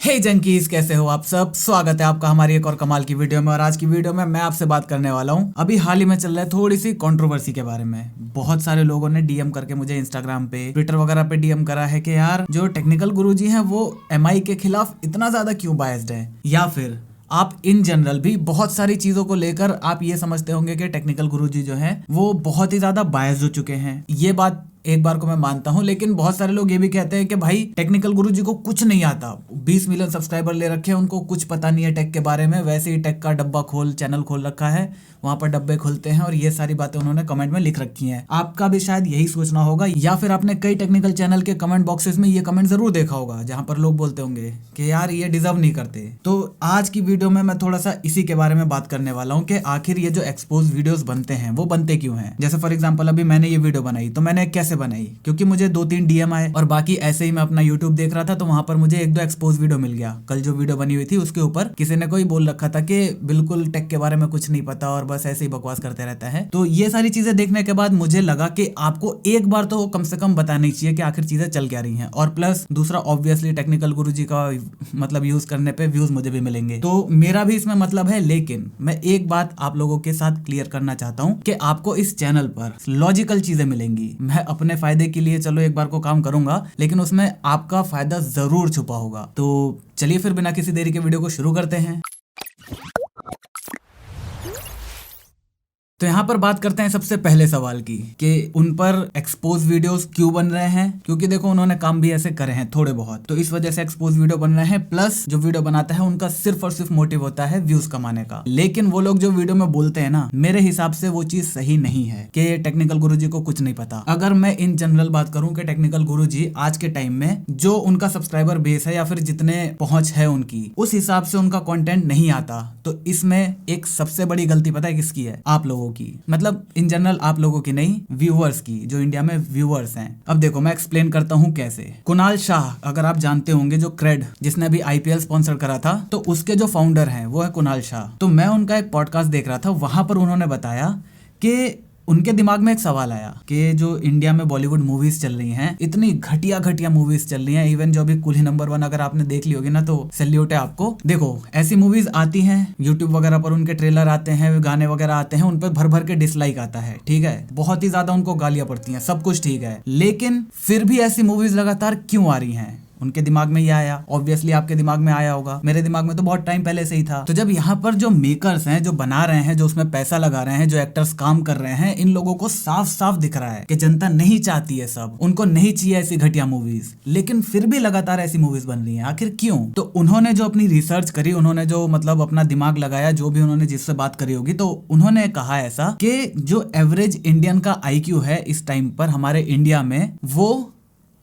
हे junkies, कैसे हो आप सब। स्वागत है आपका हमारी एक और कमाल की वीडियो में। और आज की वीडियो में मैं आपसे बात करने वाला हूं अभी हाल ही में चल रहा है थोड़ी सी कंट्रोवर्सी के बारे में। बहुत सारे लोगों ने डीएम करके मुझे इंस्टाग्राम पे, ट्विटर वगैरह पे डीएम करा है कि यार जो टेक्निकल गुरुजी हैं वो एमआई के खिलाफ इतना ज्यादा क्यों बायस्ड है, या फिर आप इन जनरल भी बहुत सारी चीजों को लेकर आप ये समझते होंगे कि टेक्निकल गुरुजी जो हैं वो बहुत ही ज्यादा बायस्ड हो चुके हैं। ये बात एक बार को मैं मानता हूं, लेकिन बहुत सारे लोग ये भी कहते हैं कि भाई टेक्निकल गुरुजी को कुछ नहीं आता, 20 मिलियन सब्सक्राइबर ले रखे हैं, उनको कुछ पता नहीं है टेक के बारे में। वैसे ही टेक का डब्बा चैनल खोल रखा है, वहां पर डब्बे खुलते हैं और ये सारी बातें उन्होंने कमेंट में लिख रखी हैं। आपका भी शायद यही सोचना होगा, या फिर आपने कई टेक्निकल चैनल के कमेंट बॉक्सेस में ये कमेंट जरूर देखा होगा जहां पर लोग बोलते होंगे कि यार ये डिजर्व नहीं करते। तो आज की वीडियो में मैं थोड़ा सा इसी के बारे में बात करने वाला हूँ कि आखिर ये जो एक्सपोज वीडियोस बनते हैं वो बनते क्यों हैं। जैसे फॉर एग्जांपल अभी मैंने ये वीडियो बनाई, तो मैंने कैसे बनाई, क्योंकि मुझे 2-3 डीएम आए और बाकी ऐसे ही मैं अपना यूट्यूब देख रहा था तो वहां पर मुझे 1-2 एक्सपोज वीडियो मिल गया। कल जो वीडियो बनी हुई थी उसके ऊपर किसी ने कोई बोल रखा था कि बिल्कुल टेक के बारे में कुछ नहीं पता और बस ऐसे ही बकवास करते रहता है। तो ये सारी चीजें देखने के बाद मुझे लगा कि आपको एक बार तो कम से कम बतानी चाहिए कि आखिर चीजें चल क्या रही हैं। और प्लस दूसरा, ऑब्वियसली टेक्निकल गुरुजी का मतलब यूज करने पे व्यूज मुझे भी मिलेंगे, तो मेरा भी इसमें मतलब है। लेकिन मैं एक बात आप लोगों के साथ क्लियर करना चाहता हूं कि आपको इस चैनल पर लॉजिकल चीजें मिलेंगी। मैं अपने फायदे के लिए चलो एक बार को काम करूंगा, लेकिन उसमें आपका फायदा जरूर छुपा होगा। तो चलिए फिर बिना किसी देरी के वीडियो को शुरू करते हैं। तो यहाँ पर बात करते हैं सबसे पहले सवाल की कि उन पर एक्सपोज वीडियोस क्यों बन रहे हैं। क्योंकि देखो उन्होंने काम भी ऐसे करे हैं थोड़े बहुत, तो इस वजह से एक्सपोज वीडियो बन रहे हैं। प्लस जो वीडियो बनाता है उनका सिर्फ और सिर्फ मोटिव होता है व्यूज कमाने का। लेकिन वो लोग जो वीडियो में बोलते हैं ना, मेरे हिसाब से वो चीज सही नहीं है कि टेक्निकल गुरुजी को कुछ नहीं पता। अगर मैं इन जनरल बात करूं कि टेक्निकल गुरुजी आज के टाइम में जो उनका सब्सक्राइबर बेस है या फिर जितने पहुंच है उनकी, उस हिसाब से उनका कंटेंट नहीं आता, तो इसमें एक सबसे बड़ी गलती पता है किसकी है? आप लोगों की। मतलब इन जनरल आप लोगों की नहीं, व्यूअर्स की, जो इंडिया में व्यूअर्स हैं। अब देखो मैं एक्सप्लेन करता हूं कैसे। कुणाल शाह, अगर आप जानते होंगे, जो क्रेड जिसने अभी आईपीएल स्पॉन्सर करा था, तो उसके जो फाउंडर हैं वो है कुणाल शाह। तो मैं उनका एक पॉडकास्ट देख रहा था, वहां पर उन्होंने बताया कि उनके दिमाग में एक सवाल आया कि जो इंडिया में बॉलीवुड मूवीज चल रही हैं, इतनी घटिया घटिया मूवीज चल रही हैं। इवन जो अभी कुली नंबर 1 अगर आपने देख ली होगी ना, तो सैल्यूट है आपको। देखो ऐसी मूवीज आती हैं यूट्यूब वगैरह पर, उनके ट्रेलर आते हैं, गाने वगैरह आते हैं, उन पर भर भर के डिसलाइक आता है, ठीक है, बहुत ही ज्यादा उनको गालियां पड़ती हैं, सब कुछ ठीक है। लेकिन फिर भी ऐसी मूवीज लगातार क्यों आ रही हैं? उनके दिमाग में ये आया, ऑब्वियसली आपके दिमाग में आया होगा, मेरे दिमाग में तो बहुत टाइम पहले से ही था। तो जब यहाँ पर जो मेकर्स हैं, जो बना रहे हैं, जो उसमें पैसा लगा रहे हैं, जो एक्टर्स काम कर रहे हैं, इन लोगों को साफ साफ दिख रहा है कि जनता नहीं चाहती है, सब उनको नहीं चाहिए ऐसी घटिया मूवीज, लेकिन फिर भी लगातार ऐसी मूवीज बन रही है। आखिर क्यों? तो उन्होंने जो अपनी रिसर्च करी, उन्होंने जो मतलब अपना दिमाग लगाया, जो भी उन्होंने जिससे बात करी होगी, तो उन्होंने कहा ऐसा कि जो एवरेज इंडियन का IQ है इस टाइम पर हमारे इंडिया में, वो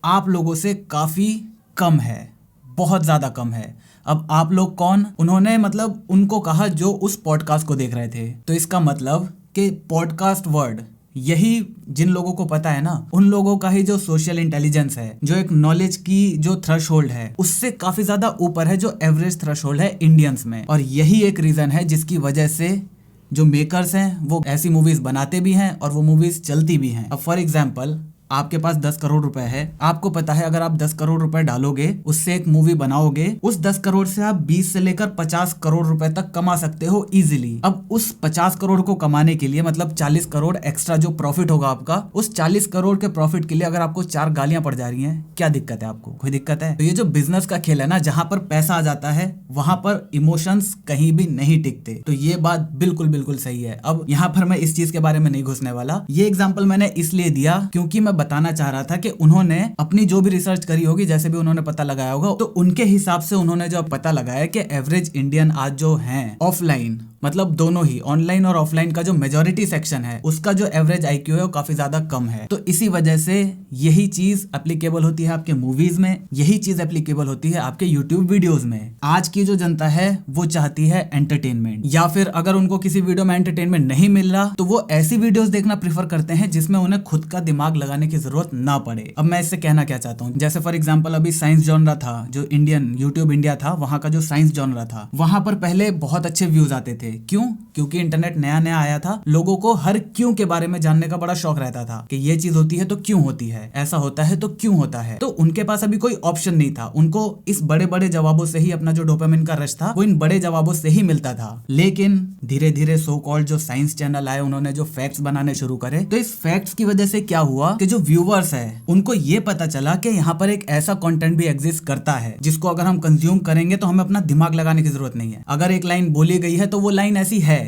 आप लोगों से काफी कम है, बहुत ज्यादा कम है। अब आप लोग कौन? उन्होंने मतलब उनको कहा जो उस पॉडकास्ट को देख रहे थे। तो इसका मतलब कि पॉडकास्ट वर्ड, यही जिन लोगों को पता है ना, उन लोगों का ही जो सोशल इंटेलिजेंस है, जो एक नॉलेज की जो थ्रेशोल्ड है, उससे काफी ज्यादा ऊपर है जो एवरेज थ्रेशोल्ड है इंडियंस में। और यही एक रीजन है जिसकी वजह से जो मेकर्स हैं वो ऐसी मूवीज बनाते भी हैं और वो मूवीज चलती भी हैं। अब फॉर एग्जाम्पल आपके पास 10 करोड़ रुपए है, आपको पता है अगर आप 10 करोड़ रुपए डालोगे, उससे एक मूवी बनाओगे, उस 10 करोड़ से आप 20 से लेकर 50 करोड़ रुपए तक कमा सकते हो इजीली। अब उस 50 करोड़ को कमाने के लिए मतलब 40 करोड़ एक्स्ट्रा जो प्रॉफिट होगा आपका, उस 40 करोड़ के प्रॉफिट के लिए अगर आपको 4 गालियां पड़ जा रही हैं, क्या दिक्कत है आपको? कोई दिक्कत है? तो ये जो बिजनेस का खेल है ना, जहां पर पैसा आ जाता है वहां पर इमोशंस कहीं भी नहीं टिकते। तो ये बात बिल्कुल बिल्कुल सही है। अब यहाँ पर मैं इस चीज के बारे में नहीं घुसने वाला, ये एग्जाम्पल मैंने इसलिए दिया क्योंकि मैं बताना चाह रहा था कि उन्होंने अपनी जो भी रिसर्च करी होगी, जैसे भी उन्होंने पता लगाया होगा, तो उनके हिसाब से उन्होंने जो पता लगाया कि एवरेज इंडियन आज जो हैं ऑफलाइन, मतलब दोनों ही ऑनलाइन और ऑफलाइन का जो मेजॉरिटी सेक्शन है, उसका जो एवरेज IQ है वो काफी ज्यादा कम है। तो इसी वजह से यही चीज एप्लीकेबल होती है आपके मूवीज में, यही चीज एप्लीकेबल होती है आपके यूट्यूब वीडियोस में। आज की जो जनता है वो चाहती है एंटरटेनमेंट, या फिर अगर उनको किसी वीडियो में एंटरटेनमेंट नहीं मिल रहा तो वो ऐसी वीडियोस देखना प्रीफर करते हैं जिसमें उन्हें खुद का दिमाग लगाने लगाने की जरूरत ना पड़े। अब मैं इससे कहना क्या चाहता हूँ, जैसे फॉर एग्जांपल अभी साइंस जॉनरा था, जो इंडियन यूट्यूब इंडिया था, वहां का जो साइंस जॉनरा था, वहां पर पहले बहुत अच्छे व्यूज आते थे। क्यों? क्योंकि इंटरनेट नया नया आया था, लोगों को हर क्यों के बारे में जानने का बड़ा शौक रहता था कि ये चीज होती है तो क्यों होती है, ऐसा होता है तो क्यों होता है। तो उनके पास अभी कोई ऑप्शन नहीं था, उनको इस बड़े बड़े जवाबों से ही अपना जो डोपामिन का रश था वो इन बड़े जवाबों से ही मिलता था। लेकिन धीरे धीरे सो कॉल्ड जो साइंस चैनल आए, उन्होंने जो फैक्ट्स बनाने शुरू करे, तो इस फैक्ट्स की वजह से क्या हुआ कि जो व्यूअर्स है उनको ये पता चला कि यहाँ पर एक ऐसा कंटेंट भी एग्जिस्ट करता है जिसको अगर हम कंज्यूम करेंगे तो हमें अपना दिमाग लगाने की जरूरत नहीं है। अगर एक लाइन बोली गई है तो वो लाइन ऐसी है,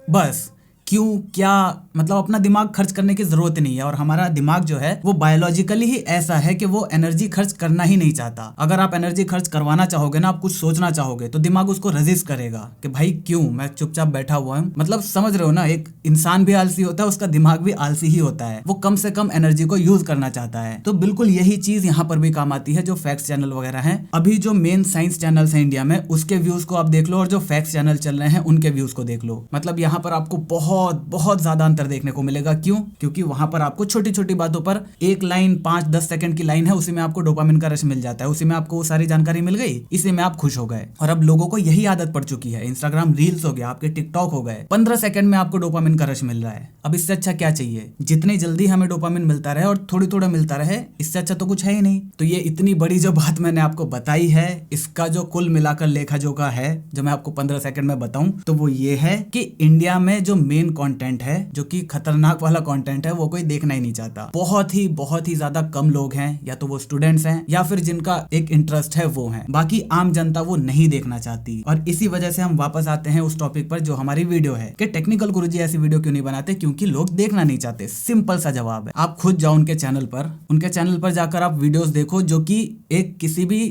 बस क्यों क्या मतलब अपना दिमाग खर्च करने की जरूरत नहीं है। और हमारा दिमाग जो है वो बायोलॉजिकली ही ऐसा है कि वो एनर्जी खर्च करना ही नहीं चाहता। अगर आप एनर्जी खर्च करवाना चाहोगे ना, आप कुछ सोचना चाहोगे, तो दिमाग उसको रेजिस्ट करेगा कि भाई क्यों, मैं चुपचाप बैठा हुआ हूँ। मतलब समझ रहे हो ना, एक इंसान भी आलसी होता है, उसका दिमाग भी आलसी ही होता है, वो कम से कम एनर्जी को यूज करना चाहता है। तो बिल्कुल यही चीज यहाँ पर भी काम आती है जो फैक्ट्स चैनल वगैरह है। अभी जो मेन साइंस चैनल्स है इंडिया में, उसके व्यूज को आप देख लो, और जो फैक्ट्स चैनल चल रहे हैं उनके व्यूज को देख लो। मतलब यहाँ पर आपको बहुत बहुत ज्यादा अंतर देखने को मिलेगा। क्यों? क्योंकि वहां पर आपको छोटी छोटी बातों पर, एक लाइन 5-10 सेकंड की लाइन है, उसी में आपको डोपामिन का रश मिल जाता है, उसी में आपको वो सारी जानकारी मिल गई, इसी में आप खुश हो गए। और अब लोगों को यही आदत पड़ चुकी है, इंस्टाग्राम रील्स हो गया, आपके टिकटॉक हो गए, 15 सेकंड में आपको डोपामिन का रश मिल रहा है। अब इससे अच्छा क्या चाहिए? जितनी जल्दी हमें डोपामिन मिलता रहे और थोड़ी थोड़ा मिलता रहे, इससे अच्छा तो कुछ है ही नहीं। तो ये इतनी बड़ी जो बात मैंने आपको बताई है, इसका जो कुल मिलाकर लेखा जोखा है, जो मैं आपको 15 सेकंड में बताऊं, तो वो ये है कि इंडिया में जो मेन कंटेंट है, जो कि खतरनाक वाला कंटेंट है, वो कोई देखना ही नहीं चाहता। बहुत ही ज्यादा कम लोग हैं, या तो वो स्टूडेंट्स हैं या फिर जिनका एक इंटरेस्ट है वो हैं, बाकी आम जनता वो नहीं देखना चाहती। और इसी वजह से हम वापस आते हैं उस टॉपिक पर जो हमारी वीडियो है कि टेक्निकल गुरुजी ऐसी वीडियो क्यों नहीं बनाते? क्योंकि लोग देखना नहीं चाहते। सिंपल सा जवाब है। आप खुद जाओ उनके चैनल पर जाकर आप वीडियोस देखो जो कि एक किसी भी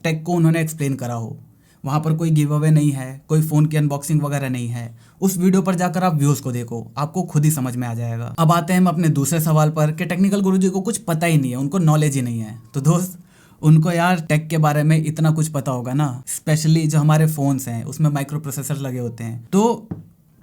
टेक को उन्होंने एक्सप्लेन करा हो। वहां पर कोई गिव अवे नहीं है, कोई फोन की अनबॉक्सिंग वगैरह नहीं है। उस वीडियो पर जाकर आप व्यूज को देखो, आपको खुद ही समझ में आ जाएगा। अब आते हैं हम अपने दूसरे सवाल पर कि टेक्निकल गुरुजी को कुछ पता ही नहीं है, उनको नॉलेज ही नहीं है। तो दोस्त, उनको यार टेक के बारे में इतना कुछ पता होगा ना, स्पेशली जो हमारे फोन्स हैं उसमें माइक्रो प्रोसेसर लगे होते हैं। तो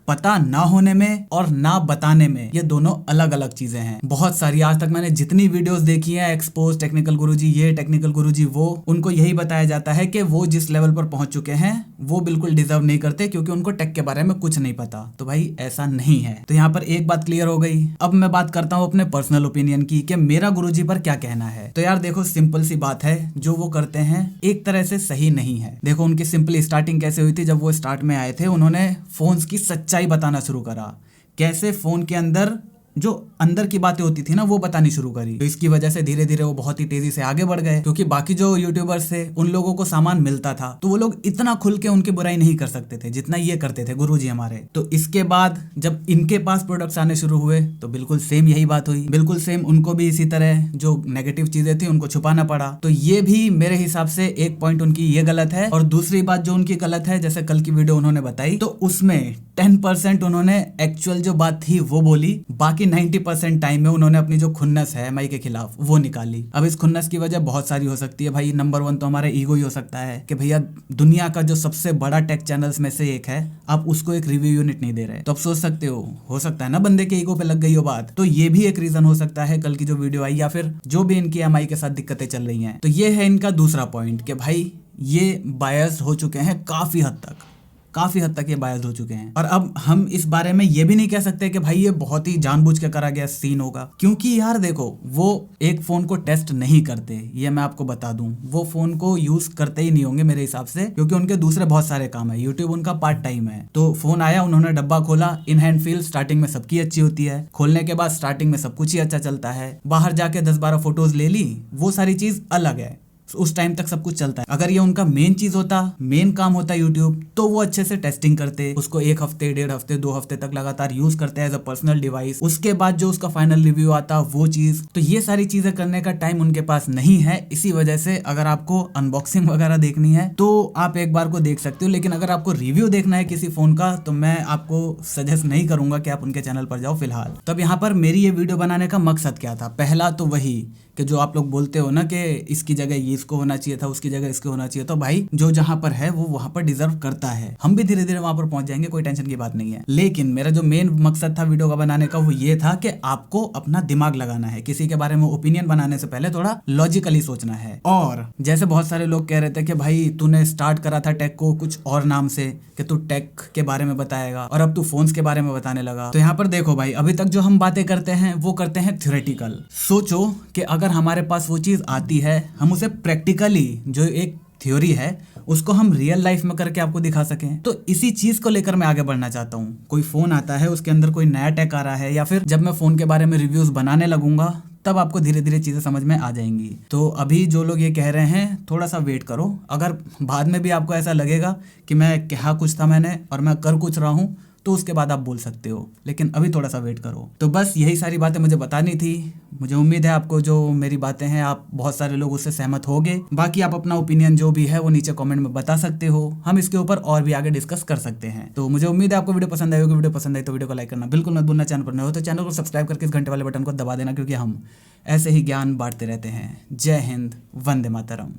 पता ना होने में और ना बताने में ये दोनों अलग अलग चीजें हैं। बहुत सारी, आज तक मैंने जितनी वीडियोस देखी हैं, एक्सपोज टेक्निकल गुरुजी ये, टेक्निकल गुरुजी वो, उनको यही बताया जाता है कि वो जिस लेवल पर पहुंच चुके हैं वो बिल्कुल डिजर्व नहीं करते, क्योंकि उनको टेक के बारे में कुछ नहीं पता। तो भाई ऐसा नहीं है। तो यहाँ पर एक बात क्लियर हो गई। अब मैं बात करता हूँ अपने पर्सनल ओपिनियन की कि मेरा गुरुजी पर क्या कहना है। तो यार देखो, सिंपल सी बात है, जो वो करते हैं एक तरह से सही नहीं है। देखो उनकी सिंपली स्टार्टिंग कैसे हुई थी। जब वो स्टार्ट में आए थे, उन्होंने फोन्स की सच्चाई बताना शुरू करा, कैसे फोन के अंदर जो अंदर की बातें होती थी ना वो बतानी शुरू करी। तो इसकी वजह से धीरे धीरे वो बहुत ही तेजी से आगे बढ़ गए, क्योंकि बाकी जो यूट्यूबर्स थे उन लोगों को सामान मिलता था, तो वो लोग इतना खुल के उनकी बुराई नहीं कर सकते थे जितना ये करते थे गुरुजी हमारे। तो इसके बाद जब इनके पास प्रोडक्ट्स आने शुरू हुए तो बिल्कुल सेम यही बात हुई। बिल्कुल सेम उनको भी इसी तरह जो नेगेटिव चीजें थी उनको छुपाना पड़ा। तो ये भी मेरे हिसाब से एक पॉइंट उनकी ये गलत है। और दूसरी बात जो उनकी गलत है, जैसे कल की वीडियो उन्होंने बताई, तो उसमें 10% उन्होंने एक्चुअल जो बात थी वो बोली, बाकी 90% टाइम में उन्होंने अपनी जो खुन्नस है एमआई के खिलाफ वो निकाली। अब इस खुन्नस की वजह बहुत सारी हो सकती है भाई। नंबर 1 तो हमारा ईगो ही हो सकता है कि भैया दुनिया का जो सबसे बड़ा टेक चैनल्स में से एक है, आप उसको एक रिव्यू यूनिट नहीं दे रहे। तो आप सोच सकते हो सकता है ना बंदे के ईगो पे लग गई हो बात। तो ये भी एक रीजन हो सकता है कल की जो वीडियो आई, या फिर जो भी इनकी एमआई के साथ दिक्कतें चल रही हैं। तो ये है इनका दूसरा पॉइंट कि भाई ये बायस्ड हो चुके हैं, काफी हद तक ये बायस्ड हो चुके हैं। और अब हम इस बारे में ये भी नहीं कह सकते कि भाई ये बहुत ही जानबूझ के करा गया सीन होगा, क्योंकि यार देखो वो एक फोन को टेस्ट नहीं करते, ये मैं आपको बता दूं। वो फोन को यूज करते ही नहीं होंगे मेरे हिसाब से, क्योंकि उनके दूसरे बहुत सारे काम है। यूट्यूब उनका पार्ट टाइम है। तो फोन आया, उन्होंने डब्बा खोला, इन हैंड फील स्टार्टिंग में सबकी अच्छी होती है, खोलने के बाद स्टार्टिंग में सब कुछ ही अच्छा चलता है, बाहर जाके 10-12 फोटोज ले ली, वो सारी चीज अलग है, उस टाइम तक सब कुछ चलता है। अगर ये उनका मेन चीज होता, मेन काम होता यूट्यूब, तो वो अच्छे से टेस्टिंग करते, उसको 1 हफ्ते, 1.5 हफ्ते, 2 हफ्ते तक लगातार यूज करते एज अ पर्सनल डिवाइस। उसके बाद जो उसका फाइनल रिव्यू आता वो चीज, तो ये सारी चीजें करने का टाइम उनके पास नहीं है। इसी वजह से अगर आपको अनबॉक्सिंग वगैरह देखनी है तो आप एक बार को देख सकते हो, लेकिन अगर आपको रिव्यू देखना है किसी फोन का तो मैं आपको सजेस्ट नहीं करूंगा कि आप उनके चैनल पर जाओ फिलहाल। तब यहाँ पर मेरी ये वीडियो बनाने का मकसद क्या था? पहला तो वही कि जो आप लोग बोलते हो ना कि इसकी जगह ये इसको होना चाहिए था, उसकी जगह इसको होना चाहिए, तो भाई जो जहां पर है वो वहां पर डिजर्व करता है। हम भी धीरे धीरे वहां पर पहुंच जाएंगे, कोई टेंशन की बात नहीं है। लेकिन मेरा जो मेन मकसद था वीडियो का बनाने का वो ये था कि आपको अपना दिमाग लगाना है, किसी के बारे में ओपिनियन बनाने से पहले थोड़ा लॉजिकली सोचना है। और जैसे बहुत सारे लोग कह रहे थे कि भाई तूने स्टार्ट करा था टेक को कुछ और नाम से कि तू टेक के बारे में बताएगा और अब तू फोन्स के बारे में बताने लगा। तो यहाँ पर देखो भाई, अभी तक जो हम बातें करते हैं वो करते हैं थ्योरेटिकल। सोचो कि अगर हमारे पास वो चीज आती है, हम उसे प्रैक्टिकली, जो एक थ्योरी है उसको हम रियल लाइफ में करके आपको दिखा सकें। तो इसी चीज को लेकर मैं आगे बढ़ना चाहता हूँ। कोई फोन आता है, उसके अंदर कोई नया टेक आ रहा है, या फिर जब मैं फोन के बारे में रिव्यूज बनाने लगूंगा तब आपको धीरे धीरे चीजें समझ में आ जाएंगी। तो अभी जो लोग ये कह रहे हैं थोड़ा सा वेट करो। अगर बाद में भी आपको ऐसा लगेगा कि मैं कहा कुछ था मैंने और मैं कर कुछ रहा हूँ, तो उसके बाद आप बोल सकते हो, लेकिन अभी थोड़ा सा वेट करो। तो बस यही सारी बातें मुझे बतानी थी। मुझे उम्मीद है आपको जो मेरी बातें हैं, आप बहुत सारे लोग उससे सहमत होंगे। बाकी आप अपना ओपिनियन जो भी है वो नीचे कमेंट में बता सकते हो, हम इसके ऊपर और भी आगे डिस्कस कर सकते हैं। तो मुझे उम्मीद है आपको वीडियो पसंद आई होगी। वीडियो पसंद आई तो वीडियो को लाइक करना बिल्कुल मत भूलना। चैनल पर नए हो तो चैनल को सब्सक्राइब करके इस घंटे वाले बटन को दबा देना, क्योंकि हम ऐसे ही ज्ञान बांटते रहते हैं। जय हिंद, वंदे मातरम।